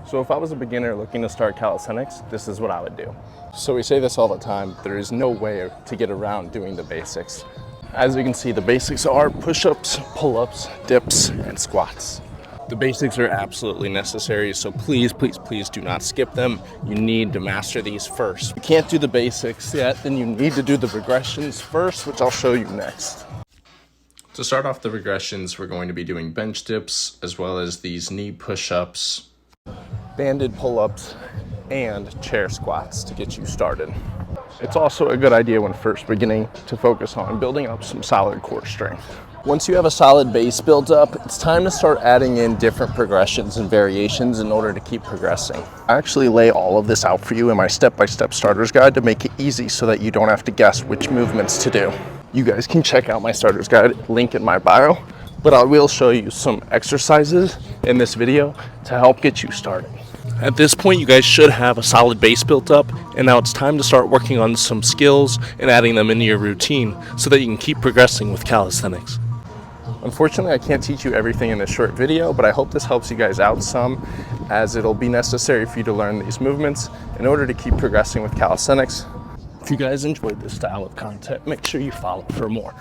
So if I was a beginner looking to start calisthenics, this is what I would do. So we say this all the time, there is no way to get around doing the basics. As you can see, the basics are push-ups, pull-ups, dips, and squats. The basics are absolutely necessary, so please, please, please do not skip them. You need to master these first. If you can't do the basics yet, then you need to do the regressions first, which I'll show you next. To start off the regressions, we're going to be doing bench dips, as well as these knee push-ups, banded pull-ups, and chair squats to get you started. It's also a good idea when first beginning to focus on building up some solid core strength. Once you have a solid base built up, it's time to start adding in different progressions and variations in order to keep progressing. I actually lay all of this out for you in my step-by-step starter's guide to make it easy so that you don't have to guess which movements to do. You guys can check out my starter's guide, link in my bio, but I will show you some exercises in this video to help get you started. At this point, you guys should have a solid base built up, and now it's time to start working on some skills and adding them into your routine so that you can keep progressing with calisthenics. Unfortunately, I can't teach you everything in this short video, but I hope this helps you guys out some, as it'll be necessary for you to learn these movements in order to keep progressing with calisthenics. If you guys enjoyed this style of content, make sure you follow for more.